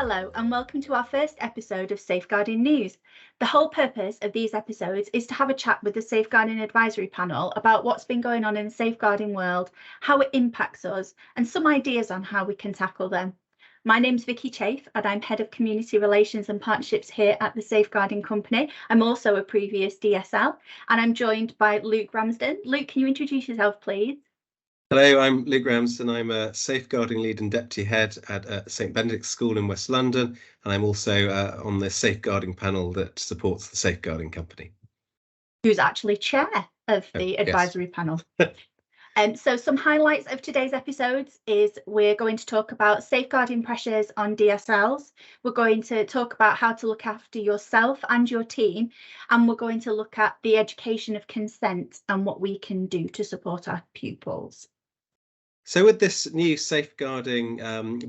Hello and welcome to our first episode of Safeguarding News. The whole purpose of these episodes is to have a chat with the Safeguarding Advisory Panel about what's been going on in the safeguarding world, how it impacts us, and some ideas on how we can tackle them. My name's Vikkey Chaffe and I'm Head of Community Relations and Partnerships here at the Safeguarding Company. I'm also a previous DSL and I'm joined by Luke Ramsden. Luke, can you introduce yourself, please? Hello, I'm Luke Ramsden. I'm a safeguarding lead and deputy head at St Benedict's School in West London, and I'm also on the safeguarding panel that supports the Safeguarding Company. Who's actually chair of the advisory panel. So some highlights of today's episodes is we're going to talk about safeguarding pressures on DSLs. We're going to talk about how to look after yourself and your team, and we're going to look at the education of consent and what we can do to support our pupils. So with this new safeguarding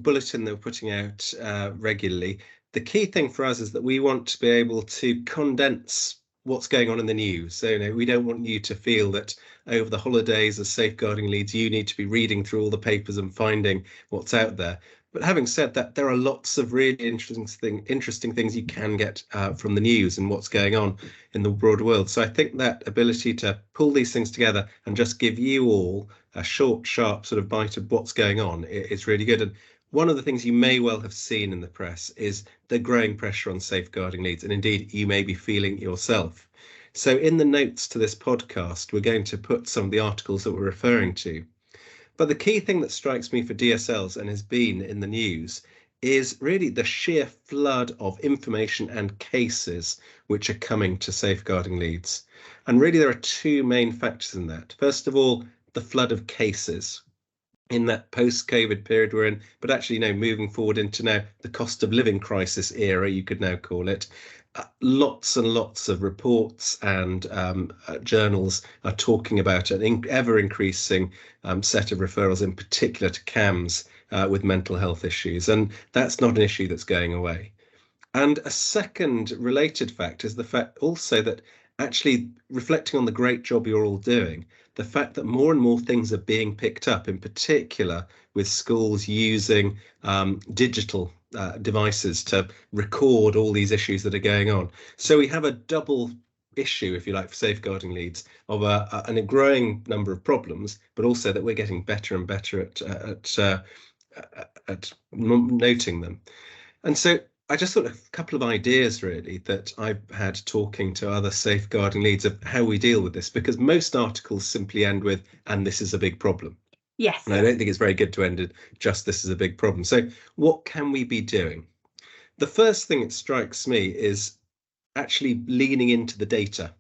bulletin that we're putting out regularly, the key thing for us is that we want to be able to condense what's going on in the news. So we don't want you to feel that over the holidays as safeguarding leads, you need to be reading through all the papers and finding what's out there. But having said that, there are lots of really interesting things you can get from the news and what's going on in the broader world. So I think that ability to pull these things together and just give you all a short, sharp sort of bite of what's going on is really good. And one of the things you may well have seen in the press is the growing pressure on safeguarding leads, and indeed you may be feeling yourself. So in the notes to this podcast, we're going to put some of the articles that we're referring to. But the key thing that strikes me for DSLs and has been in the news is really the sheer flood of information and cases which are coming to safeguarding leads. And really there are two main factors in that. First of all, the flood of cases in that post-COVID period we're in, but actually moving forward into now the cost of living crisis era, you could now call it. Lots and lots of reports and journals are talking about an ever-increasing set of referrals, in particular to CAMHS with mental health issues. And that's not an issue that's going away. And a second related fact is the fact also that actually reflecting on the great job you're all doing, the fact that more and more things are being picked up, in particular with schools using digital devices to record all these issues that are going on. So we have a double issue, if you like, for safeguarding leads of a growing number of problems, but also that we're getting better and better at noting them. And so I just thought a couple of ideas really that I've had talking to other safeguarding leads of how we deal with this, because most articles simply end with, and this is a big problem. Yes. And I don't think it's very good to end it just this is a big problem. So what can we be doing? The first thing that strikes me is actually leaning into the data.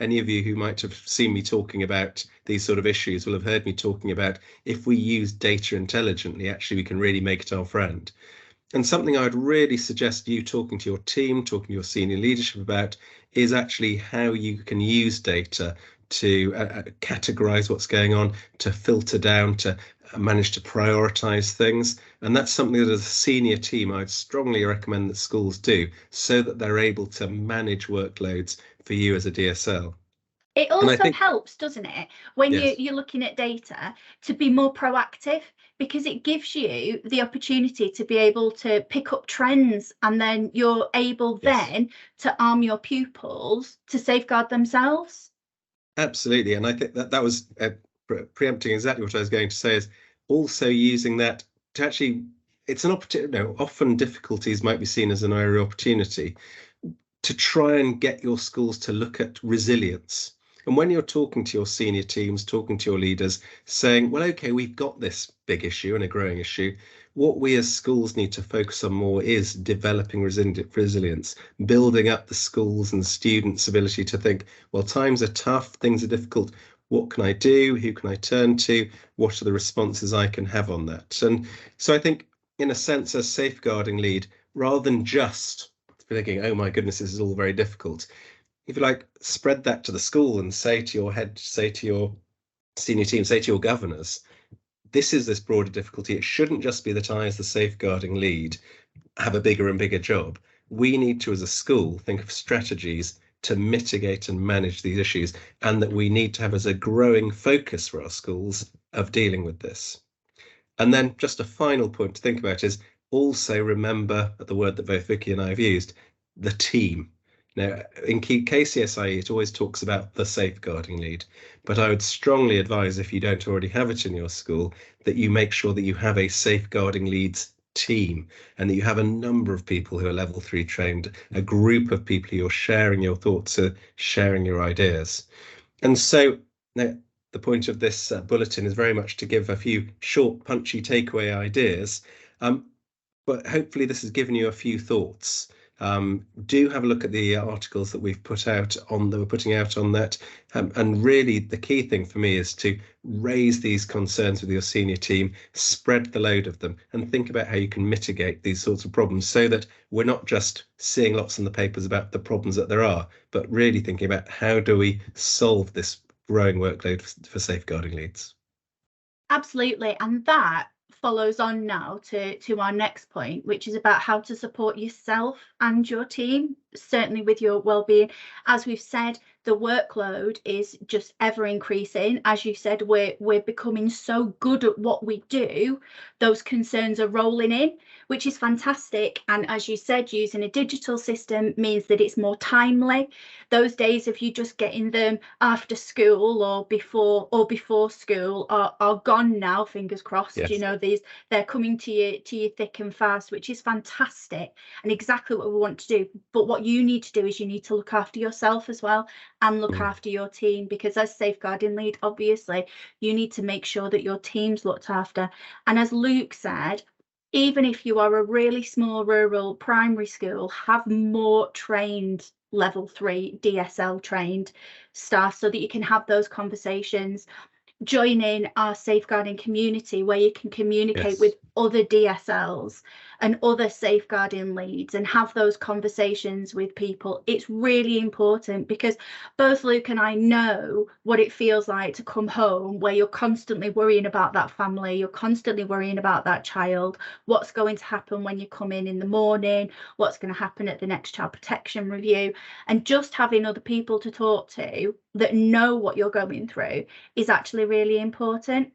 Any of you who might have seen me talking about these sort of issues will have heard me talking about if we use data intelligently, actually we can really make it our friend. And something I'd really suggest you talking to your team, talking to your senior leadership about is actually how you can use data to categorize what's going on, to filter down, to manage to prioritize things. And that's something that as a senior team, I'd strongly recommend that schools do so that they're able to manage workloads for you as a DSL. It also helps, doesn't it, when yes. you're looking at data to be more proactive, because it gives you the opportunity to be able to pick up trends, and then you're able then to arm your pupils to safeguard themselves. Absolutely. And I think that was preempting exactly what I was going to say, is also using that to actually, it's an opportunity. Often difficulties might be seen as an area of opportunity to try and get your schools to look at resilience. And when you're talking to your senior teams, talking to your leaders, saying, well, OK, we've got this big issue and a growing issue. What we as schools need to focus on more is developing resilience, building up the schools and students' ability to think, well, times are tough, things are difficult. What can I do? Who can I turn to? What are the responses I can have on that? And so I think, in a sense, as safeguarding lead, rather than just thinking, oh, my goodness, this is all very difficult, if you like, spread that to the school and say to your head, say to your senior team, say to your governors, this is this broader difficulty. It shouldn't just be that I, as the safeguarding lead, have a bigger and bigger job. We need to, as a school, think of strategies to mitigate and manage these issues, and that we need to have as a growing focus for our schools of dealing with this. And then just a final point to think about is also remember the word that both Vikkey and I have used, the team. Now, in KCSIE, it always talks about the safeguarding lead, but I would strongly advise, if you don't already have it in your school, that you make sure that you have a safeguarding leads team and that you have a number of people who are level 3 trained, a group of people who you're sharing your thoughts, sharing your ideas. And so now the point of this bulletin is very much to give a few short, punchy takeaway ideas. But hopefully this has given you a few thoughts. Do have a look at the articles that we've put out on that we're putting out on that. And really the key thing for me is to raise these concerns with your senior team, spread the load of them, and think about how you can mitigate these sorts of problems so that we're not just seeing lots in the papers about the problems that there are, but really thinking about how do we solve this growing workload for safeguarding leads. Absolutely. And that follows on now to our next point, which is about how to support yourself and your team, certainly with your well-being. As we've said, the workload is just ever increasing. As you said, we're becoming so good at what we do, those concerns are rolling in, which is fantastic. And as you said, using a digital system means that it's more timely. Those days of you just getting them after school or before school are gone now, fingers crossed. Yes. You know, they're coming to you thick and fast, which is fantastic and exactly what we want to do. But what you need to do is you need to look after yourself as well and look after your team, because as safeguarding lead, obviously you need to make sure that your team's looked after. And as Luke said, even if you are a really small rural primary school, have more trained level 3 DSL trained staff so that you can have those conversations. Join in our safeguarding community where you can communicate with other DSLs and other safeguarding leads and have those conversations with people. It's really important because both Luke and I know what it feels like to come home where you're constantly worrying about that family, you're constantly worrying about that child, what's going to happen when you come in the morning, what's going to happen at the next child protection review. And just having other people to talk to that know what you're going through is actually really important.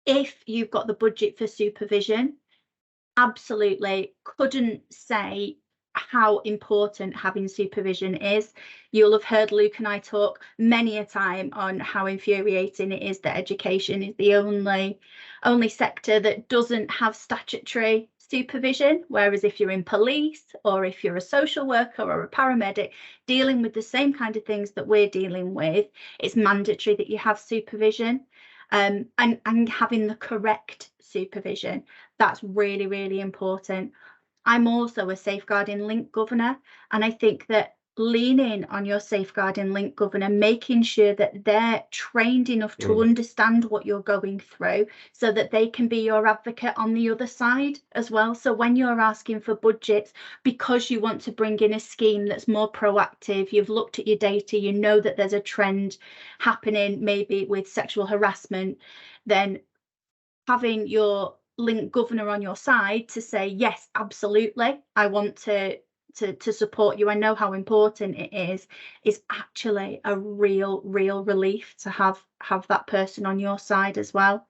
If you've got the budget for supervision, absolutely couldn't say how important having supervision is. You'll have heard Luke and I talk many a time on how infuriating it is that education is the only sector that doesn't have statutory supervision, whereas if you're in police or if you're a social worker or a paramedic dealing with the same kind of things that we're dealing with, it's mandatory that you have supervision. And having the correct supervision, that's really, really important. I'm also a safeguarding link governor, and I think that leaning on your safeguarding link governor, making sure that they're trained enough to understand what you're going through so that they can be your advocate on the other side as well. So when you're asking for budgets because you want to bring in a scheme that's more proactive, you've looked at your data, you know that there's a trend happening maybe with sexual harassment, then having your link governor on your side to say, yes, absolutely, I want to support you, I know how important it is actually a real relief to have that person on your side as well.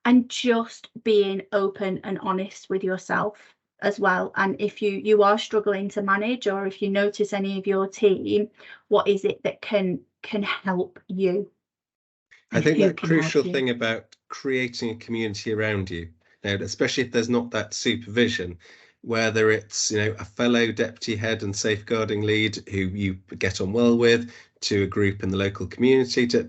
And just being open and honest with yourself as well. And if you are struggling to manage, or if you notice any of your team, what is it that can help you? I think that crucial thing about creating a community around you, now, especially if there's not that supervision, whether it's, you know, a fellow deputy head and safeguarding lead who you get on well with, to a group in the local community, to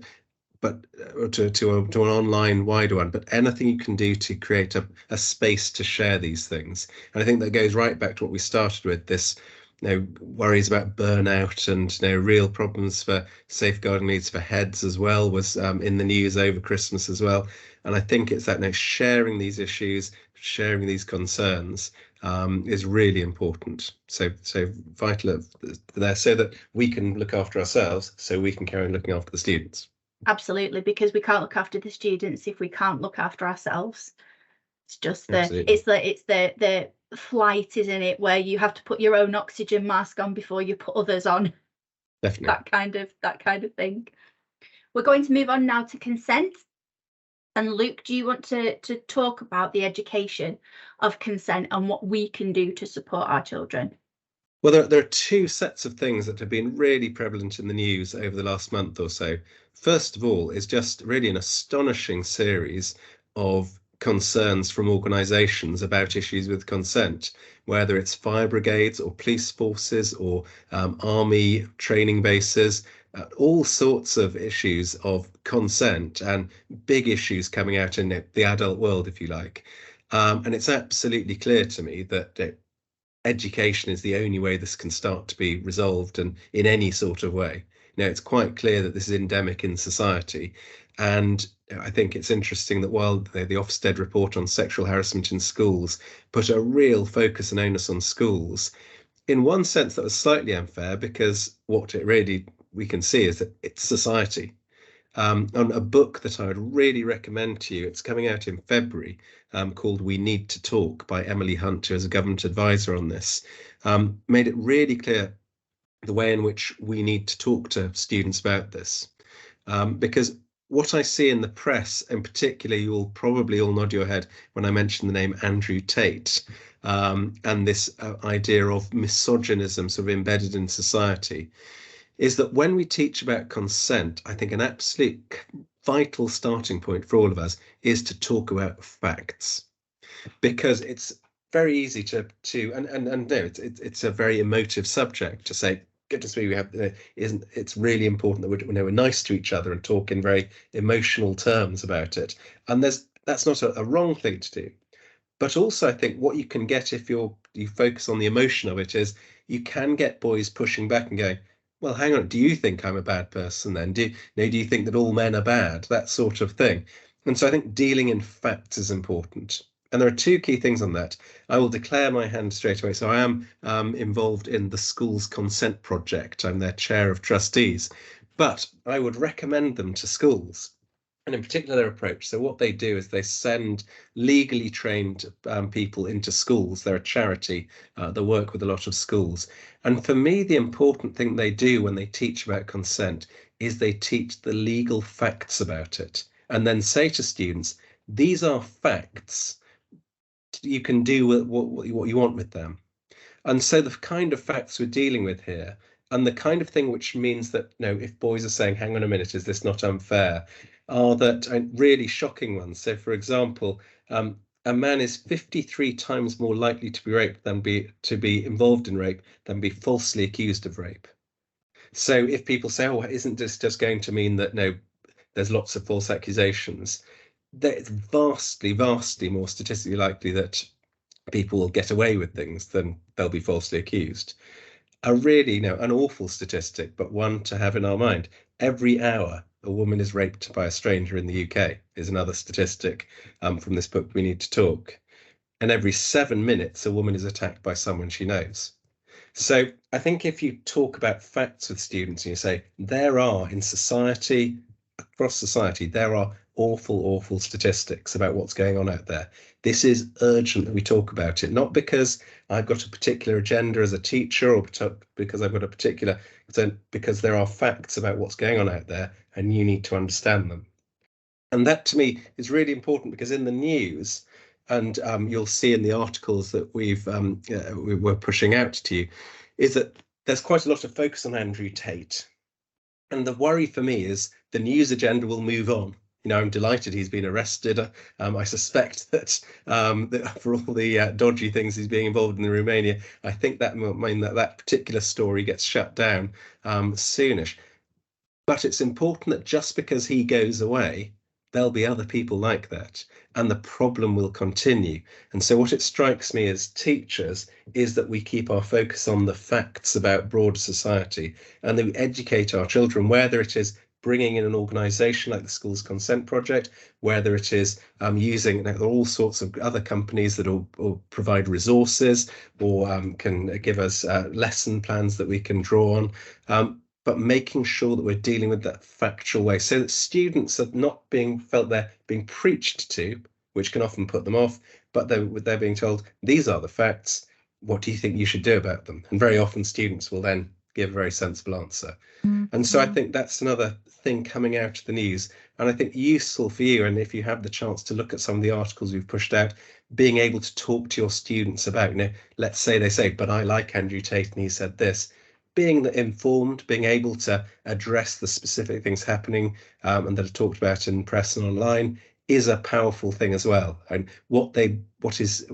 an online wider one, but anything you can do to create a space to share these things. And I think that goes right back to what we started with, this, you know, worries about burnout and, you know, real problems for safeguarding leads for heads as well was in the news over Christmas as well. And I think it's that, you know, sharing these issues, sharing these concerns is really important. So vital there, so that we can look after ourselves, so we can carry on looking after the students. Absolutely, because we can't look after the students if we can't look after ourselves. It's just Absolutely. it's the flight, isn't it, where you have to put your own oxygen mask on before you put others on. Definitely. That kind of thing. We're going to move on now to consent. And Luke, do you want to talk about the education of consent and what we can do to support our children? Well, there are two sets of things that have been really prevalent in the news over the last month or so. First of all, is just really an astonishing series of concerns from organisations about issues with consent, whether it's fire brigades or police forces or army training bases, all sorts of issues of consent and big issues coming out in the adult world, if you like. And it's absolutely clear to me that education is the only way this can start to be resolved, and in any sort of way. Now, it's quite clear that this is endemic in society. And I think it's interesting that while the Ofsted report on sexual harassment in schools put a real focus and onus on schools, in one sense that was slightly unfair, because what it really we can see is that it's society. On a book that I would really recommend to you, it's coming out in February, called We Need to Talk by Emily Hunt, who is a government advisor on this, made it really clear the way in which we need to talk to students about this. Because what I see in the press, in particular, you will probably all nod your head when I mention the name Andrew Tate, and this idea of misogynism sort of embedded in society, is that when we teach about consent, I think an absolute vital starting point for all of us is to talk about facts, because it's very easy to no, it's a very emotive subject to say, goodness me, we have it's really important that we're nice to each other and talk in very emotional terms about it. And that's not a wrong thing to do. But also, I think what you can get if you focus on the emotion of it is you can get boys pushing back and going, well, hang on, do you think I'm a bad person then? Do you think that all men are bad? That sort of thing. And so I think dealing in facts is important. And there are two key things on that. I will declare my hand straight away. So I am involved in the school's consent project. I'm their chair of trustees. But I would recommend them to schools, and in particular their approach. So what they do is they send legally trained people into schools. They're a charity that work with a lot of schools. And for me, the important thing they do when they teach about consent is they teach the legal facts about it, and then say to students, these are facts. You can do what you want with them. And so the kind of facts we're dealing with here, and the kind of thing which means that, if boys are saying, hang on a minute, is this not unfair, are that really shocking ones. So, for example, a man is 53 times more likely to be raped than to be involved in rape than be falsely accused of rape. So if people say, oh, isn't this just going to mean that, there's lots of false accusations, it's vastly, vastly more statistically likely that people will get away with things than they'll be falsely accused. A really, an awful statistic, but one to have in our mind. Every hour a woman is raped by a stranger in the UK is another statistic from this book, We Need to Talk. And every 7 minutes a woman is attacked by someone she knows. So I think if you talk about facts with students and you say, there are in society, across society, there are awful, awful statistics about what's going on out there. This is urgent that we talk about it, not because I've got a particular agenda as a teacher or because I've got a particular, because there are facts about what's going on out there and you need to understand them. And that to me is really important, because in the news, and you'll see in the articles that we're pushing out to you, is that there's quite a lot of focus on Andrew Tate. And the worry for me is the news agenda will move on. I'm delighted he's been arrested. I suspect that for all the dodgy things he's being involved in Romania, I think that might mean that particular story gets shut down soonish. But it's important that just because he goes away, there'll be other people like that, and the problem will continue. And so what it strikes me as teachers is that we keep our focus on the facts about broader society, and that we educate our children, whether it is bringing in an organisation like the School's Consent Project, whether it is using all sorts of other companies that will provide resources or can give us lesson plans that we can draw on, but making sure that we're dealing with that factual way, so that students are not being felt they're being preached to, which can often put them off, but they're being told, these are the facts, what do you think you should do about them? And very often students will then give a very sensible answer. And so I think that's another thing coming out of the news, and I think useful for you, and if you have the chance to look at some of the articles we've pushed out, being able to talk to your students about, let's say they say, but I like Andrew Tate and he said this, being informed, being able to address the specific things happening and that are talked about in press and online is a powerful thing as well. And what is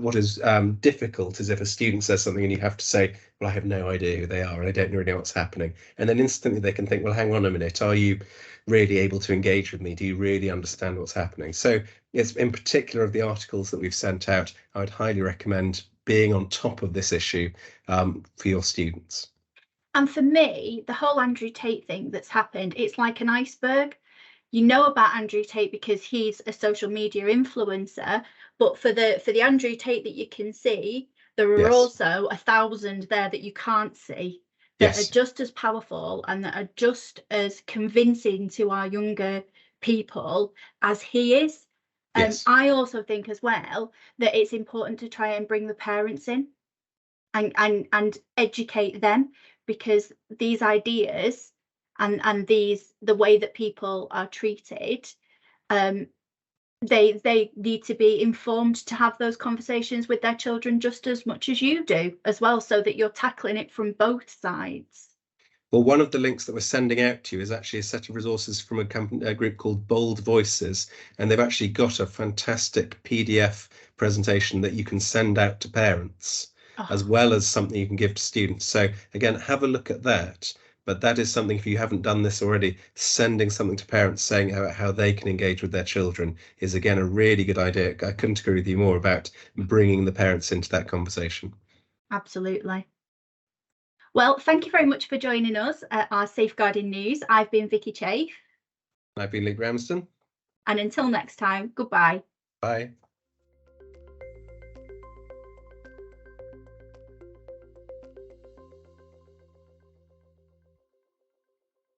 difficult is if a student says something and you have to say, well, I have no idea who they are and I don't really know what's happening. And then instantly they can think, well, hang on a minute, are you really able to engage with me? Do you really understand what's happening? So it's in particular of the articles that we've sent out, I would highly recommend being on top of this issue for your students. And for me, the whole Andrew Tate thing that's happened, it's like an iceberg. You know about Andrew Tate because he's a social media influencer, but for the Andrew Tate that you can see, there are also 1,000 there that you can't see that are just as powerful and that are just as convincing to our younger people as he is. And I also think as well that it's important to try and bring the parents in and educate them, because these ideas and the way that people are treated, they need to be informed to have those conversations with their children just as much as you do as well, so that you're tackling it from both sides. Well, one of the links that we're sending out to you is actually a set of resources from a group called Bold Voices, and they've actually got a fantastic PDF presentation that you can send out to parents, as well as something you can give to students. So again, have a look at that. But that is something, if you haven't done this already, sending something to parents saying how they can engage with their children is, again, a really good idea. I couldn't agree with you more about bringing the parents into that conversation. Absolutely. Well, thank you very much for joining us at our Safeguarding News. I've been Vikkey Chaffe. I've been Luke Ramsden. And until next time, goodbye. Bye.